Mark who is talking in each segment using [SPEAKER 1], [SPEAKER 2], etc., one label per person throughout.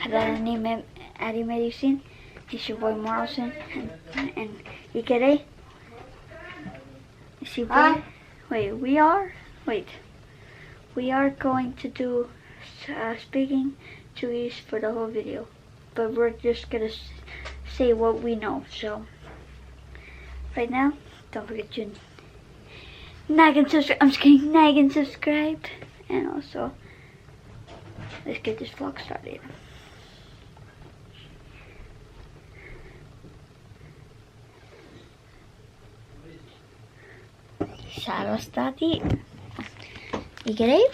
[SPEAKER 1] Name Addy Medicine. It's your boy Morrison and Ikere. It's your boy. We are going to do speaking Chuukese for the whole video, but we're just gonna say what we know. So right now, don't forget to like and subscribe. I'm just kidding, like and subscribe, and also let's get this vlog started. Shall start it? Okay,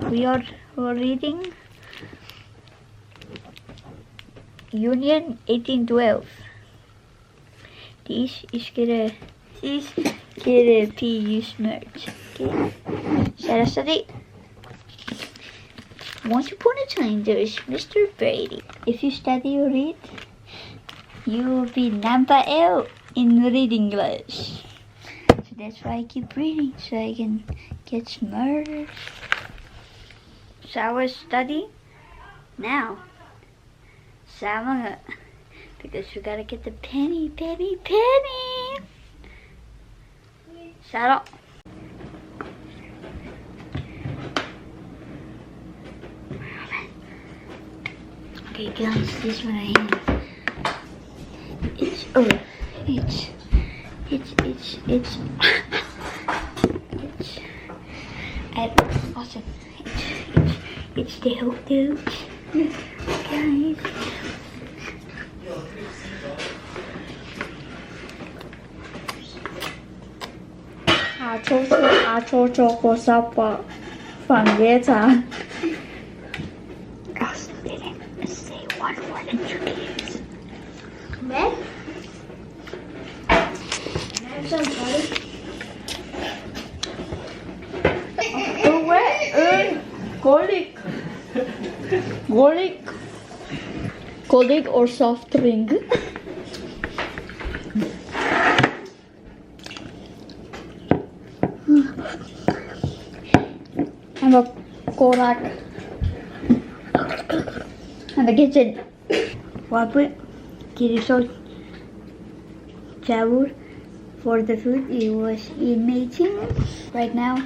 [SPEAKER 1] we are reading Union 1812. This is gonna be used merch. Okay, shall I study? Once upon a time, there is Mr. Brady. If you study or read, you will be number L in reading class. So that's why I keep reading, so I can get smarter. So I was studying now. So I'm gonna, because we gotta get the penny. Saddle. Okay guys, this one I have. Awesome. It's the whole dude, guys.
[SPEAKER 2] Choco supper from later.
[SPEAKER 1] Girls, didn't say one word in Chuukese.
[SPEAKER 2] Red? Have some garlic. Garlic or soft drink. I'm a korak in the kitchen.
[SPEAKER 1] Wapit, kiriso jabur for the food. It was amazing. Right now,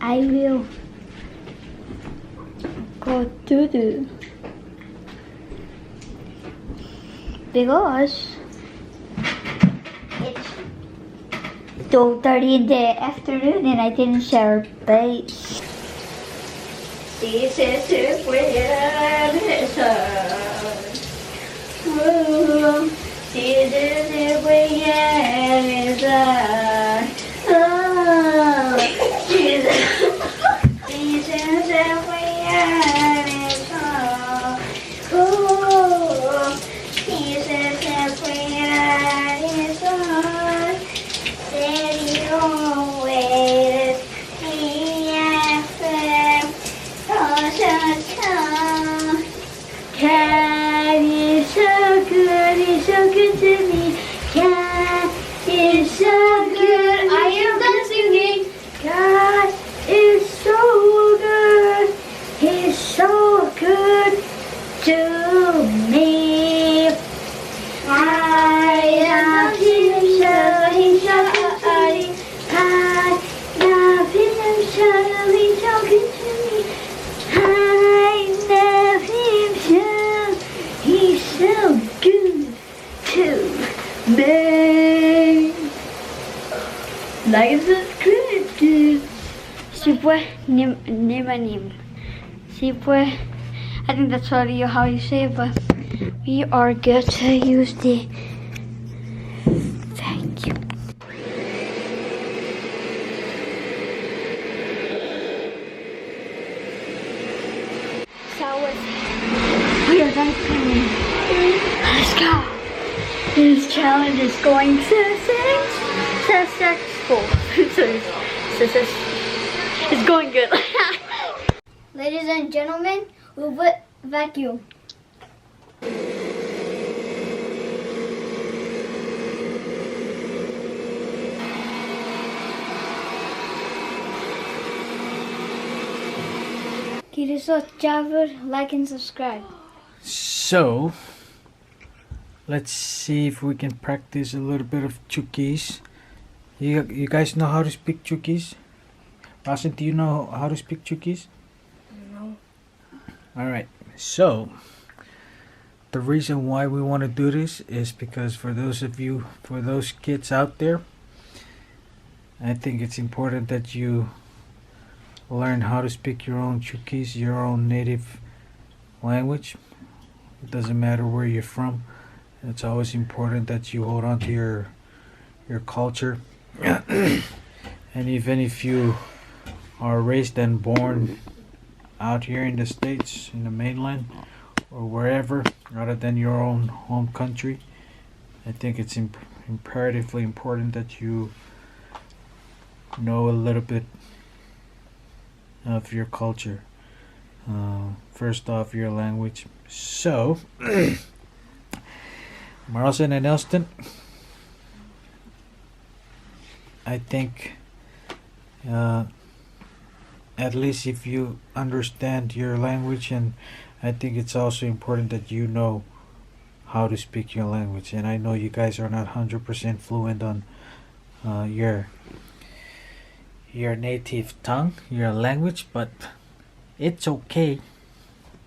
[SPEAKER 1] I will go to the because it's 2:30 in the afternoon and I didn't share base. This is it where it's this is it where it's oh, Jesus. This is it where it's oh, this is it where it's steady always Cat is so good, he's so good to me. Cat is so good, I am done singing. Cat is so good, he's so good to me. I love him so, he's so good to me. I love him so, he's so good to me. I love him so, he's so good to me. Like and subscribe, dude. I think that's already how you say it, but we are good to use the vacuum. We are done cleaning. Let's go. This challenge is going successful. It's going good.
[SPEAKER 2] Ladies and gentlemen, we will vacuum. Kirisot Java, like and subscribe.
[SPEAKER 3] So, let's see if we can practice a little bit of Chuukese. You guys know how to speak Chuukese? Rasen, do you know how to speak Chuukese?
[SPEAKER 2] No.
[SPEAKER 3] Alright, so the reason why we want to do this is because for those kids out there, I think it's important that you learn how to speak your own Chuukese, your own native language. It doesn't matter where you're from. It's always important that you hold on to your culture. And even if you are raised and born out here in the States, in the mainland, or wherever other than your own home country, I think it's imperatively important that you know a little bit of your culture. First off, your language. So, Marlson and Elston, I think at least if you understand your language, and I think it's also important that you know how to speak your language. And I know you guys are not 100% fluent on your native tongue, your language, but it's okay,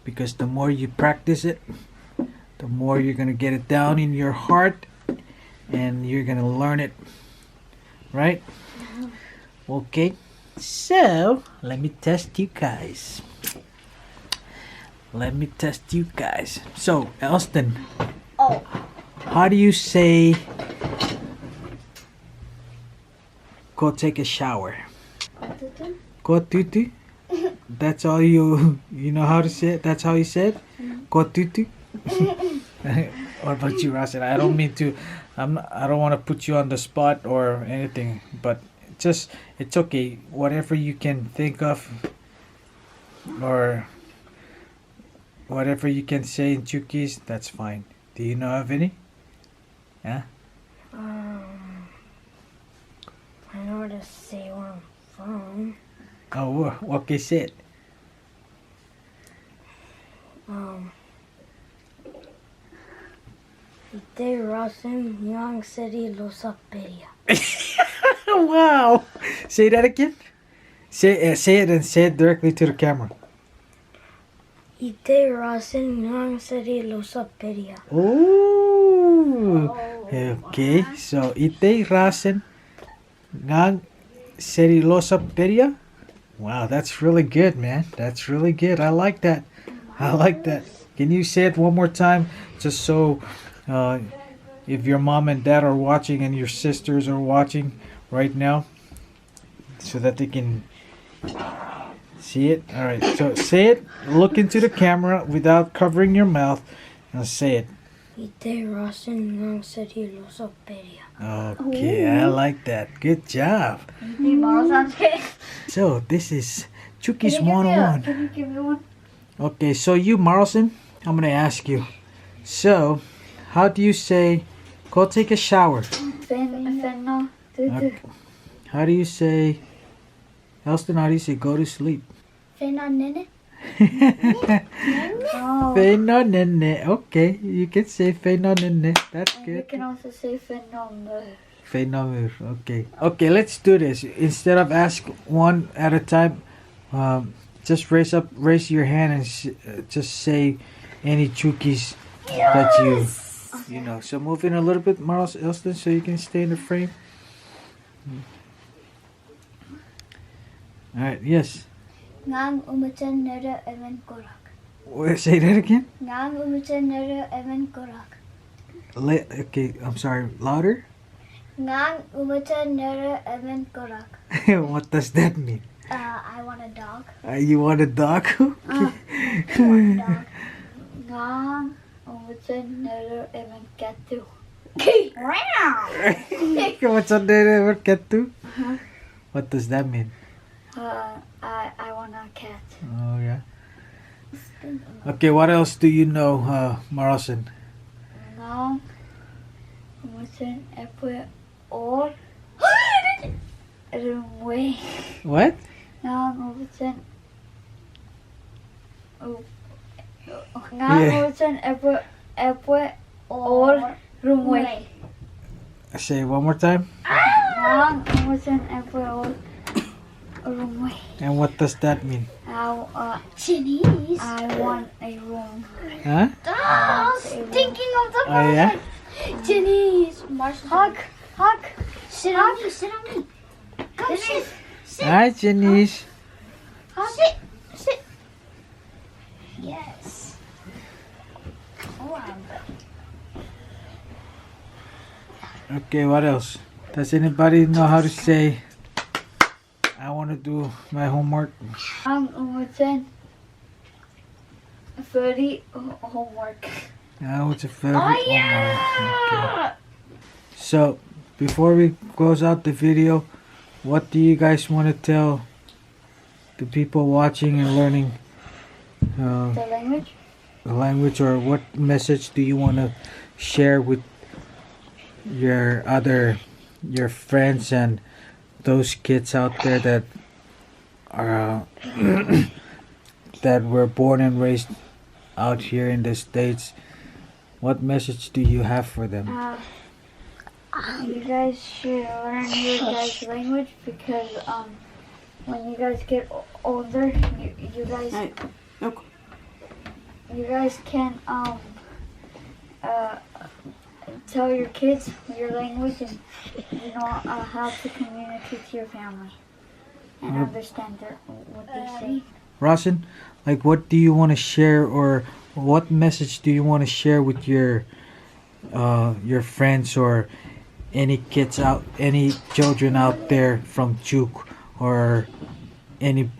[SPEAKER 3] because the more you practice it, the more you're gonna get it down in your heart, and you're gonna learn it, right? Okay, so let me test you guys. So, Elston, how do you say go take a shower? Go tutu? That's all you know how to say it? That's how you said? Go tutu? What about you, Rasen? I don't mean to. I don't want to put you on the spot or anything, but it's okay. Whatever you can think of, or whatever you can say in Chuukese, that's fine. Do you know of any? Yeah.
[SPEAKER 2] I know how to say where I'm from.
[SPEAKER 3] Oh, okay, say it.
[SPEAKER 2] Ite Rasim Yang City Losaperia.
[SPEAKER 3] Wow. Say that again. Say it and say it directly to the camera.
[SPEAKER 2] Ite Rasim Yang City Losaperia.
[SPEAKER 3] Oh. Okay. So ite rasen ngang serilosa peria. Wow, that's really good, man. That's really good. I like that. Can you say it one more time, just so if your mom and dad are watching and your sisters are watching right now, so that they can see it? All right. So say it. Look into the camera without covering your mouth, and say it.
[SPEAKER 2] Ite Rasim Yang City Losaperia.
[SPEAKER 3] Okay, I like that. Good job. So this is Chuukese 101.
[SPEAKER 1] Can you give me one?
[SPEAKER 3] Okay, so you, Marlson, I'm gonna ask you. So, how do you say, go take a shower?
[SPEAKER 1] Fenno.
[SPEAKER 3] Okay. How do you say, Elston, how do you say, go to sleep?
[SPEAKER 2] Fena Nene.
[SPEAKER 3] Feno nene. Okay, you can say feno nene. That's
[SPEAKER 1] You
[SPEAKER 3] good.
[SPEAKER 1] can also say fenno.
[SPEAKER 3] Feno. Okay. Okay, let's do this. Instead of ask one at a time, just raise your hand and just say any Chuukese that you know. So move in a little bit, Marlos Elston, so you can stay in the frame. All right. Yes.
[SPEAKER 2] Ngang Umutan Nera Evan Korak.
[SPEAKER 3] Say that again.
[SPEAKER 2] Ngang Umutan Nera Evan Korak.
[SPEAKER 3] Okay. I'm sorry. Louder.
[SPEAKER 2] Ngang Umutan Nera Evan Korak.
[SPEAKER 3] What does that mean?
[SPEAKER 2] I want a dog.
[SPEAKER 3] You want a dog?
[SPEAKER 2] I want a dog.
[SPEAKER 1] Ngang umutan nere even katu.
[SPEAKER 3] What's on there? Cat too? What does that mean?
[SPEAKER 1] I want a cat.
[SPEAKER 3] Oh yeah. Okay, what else do you know, Marlson?
[SPEAKER 1] Ngang umutan epe or rumwe.
[SPEAKER 3] What?
[SPEAKER 1] Ngang umutan ngang usan epwe or rumwe.
[SPEAKER 3] Say it one more time.
[SPEAKER 1] Ngang usan epwe or rumwe.
[SPEAKER 3] And what does that mean?
[SPEAKER 2] Chinese.
[SPEAKER 1] I want a room.
[SPEAKER 3] Huh?
[SPEAKER 2] I was thinking of the
[SPEAKER 3] Oh yeah?
[SPEAKER 2] Chinese.
[SPEAKER 1] Hug.
[SPEAKER 2] Sit on me. Sit on me. Come sit.
[SPEAKER 3] Hi, Janice.
[SPEAKER 2] Sit. Yes.
[SPEAKER 3] Okay, what else? Does anybody know how to say, I want to do my homework?
[SPEAKER 1] Usan furry homework.
[SPEAKER 3] No, it's a favorite
[SPEAKER 2] Oh
[SPEAKER 3] homework.
[SPEAKER 2] yeah.
[SPEAKER 3] Okay. So, before we close out the video, what do you guys want to tell the people watching and learning
[SPEAKER 1] The language?
[SPEAKER 3] the language, or what message do you want to share with your friends and those kids out there that are that were born and raised out here in the States? What message do you have for them?
[SPEAKER 1] You guys should learn your guys' language because when you guys get older, you guys can tell your kids your language and you know how to communicate to your family and understand what they say.
[SPEAKER 3] Rosin, like, what do you want to share, or what message do you want to share with your friends or any children out there from Chuuk, or any?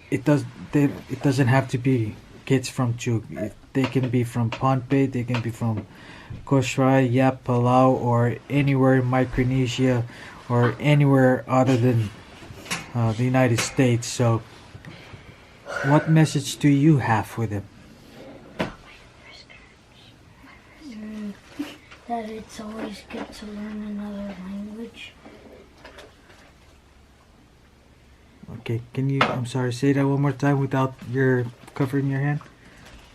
[SPEAKER 3] It doesn't have to be kids from Chuuk. They can be from Pohnpei, they can be from Koshrai, Yap, Palau, or anywhere in Micronesia, or anywhere other than the United States. So, what message do you have for them?
[SPEAKER 2] That it's always good to learn another language.
[SPEAKER 3] Okay, can you, I'm sorry, say that one more time without your covering your hand?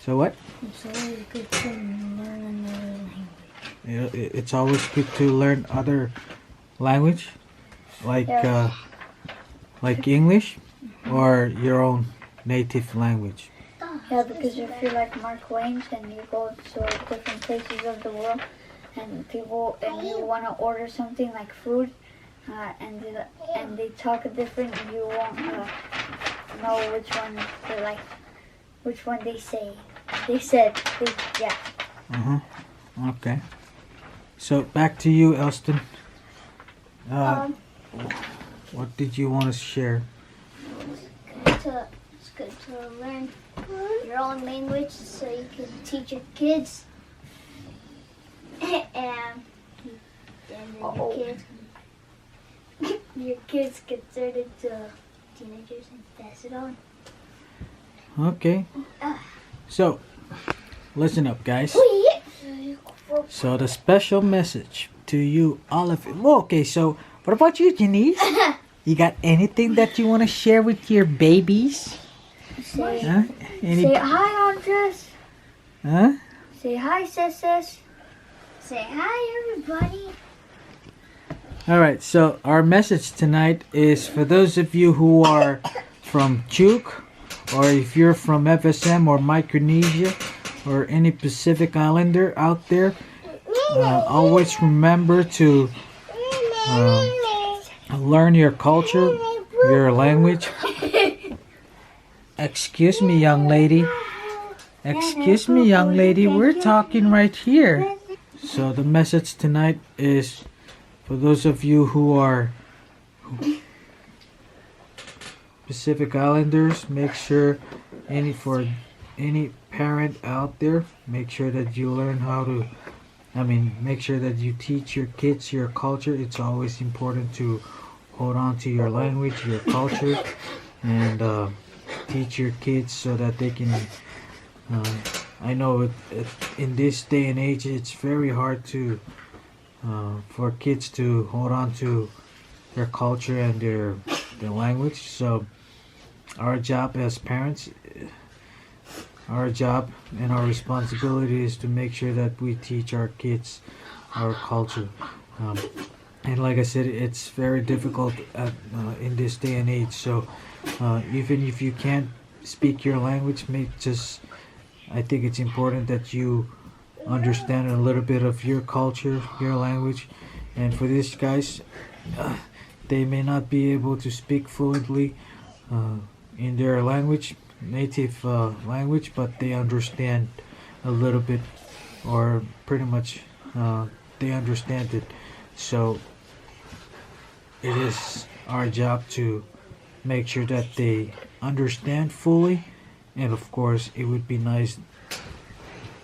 [SPEAKER 3] So what?
[SPEAKER 2] It's always good to learn another language.
[SPEAKER 3] It's always good to learn other language, like like English, or your own native language.
[SPEAKER 1] Yeah, because if you're like Mark Twain and you go to different places of the world and you want to order something like food and they talk different, you won't know which one they say. Yeah.
[SPEAKER 3] Okay. So back to you, Elston. What did you want to share?
[SPEAKER 2] It's good to learn your own language so you can teach your kids. and then your kids get turned into teenagers and pass it on.
[SPEAKER 3] Okay. So, listen up, guys. So the special message to you, all of it. Well, okay, so what about you, Janice? You got anything that you want to share with your babies?
[SPEAKER 1] Say
[SPEAKER 3] Any?
[SPEAKER 1] hi, Andres.
[SPEAKER 3] Huh?
[SPEAKER 1] Say hi, Sis.
[SPEAKER 2] Say hi, everybody.
[SPEAKER 3] All right. So our message tonight is for those of you who are from Chuuk, or if you're from FSM or Micronesia, or any Pacific Islander out there. Always remember to learn your culture, your language. Excuse me, young lady. Excuse me, young lady. We're talking right here. So the message tonight is for those of you who are Pacific Islanders, make sure for any parent out there, make sure that you learn how to, make sure that you teach your kids your culture. It's always important to hold on to your language, your culture, and teach your kids so that they can, I know in this day and age, it's very hard to, for kids to hold on to their culture and their language. So our job as parents, our job and our responsibility is to make sure that we teach our kids our culture. And like I said, it's very difficult in this day and age. So even if you can't speak your language, I think it's important that you understand a little bit of your culture, your language. And for these guys, they may not be able to speak fluently in their language, native language, but they understand a little bit, or pretty much they understand it. So it is our job to make sure that they understand fully, and of course it would be nice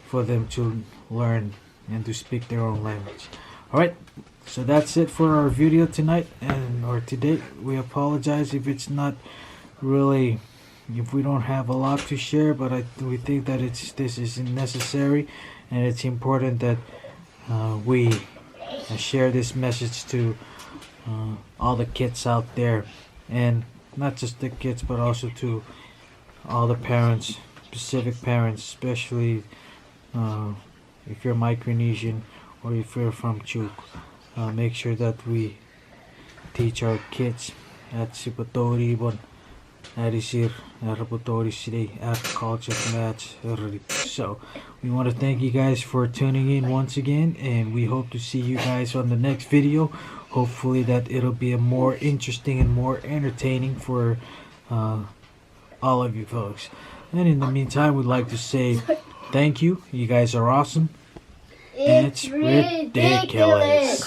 [SPEAKER 3] for them to learn and to speak their own language. Alright, so that's it for our video tonight or today. We apologize if it's not really, if we don't have a lot to share, but we think that this is necessary, and it's important that we share this message to all the kids out there, and not just the kids but also to all the parents, specific parents, especially if you're Micronesian or if you're from Chuuk. Make sure that we teach our kids at Sipatori Bon Arisir Araputori City at culture match. So we want to thank you guys for tuning in once again, and we hope to see you guys on the next video. Hopefully that it'll be a more interesting and more entertaining for all of you folks. And in the meantime, we'd like to say thank you. You guys are awesome. And it's ridiculous.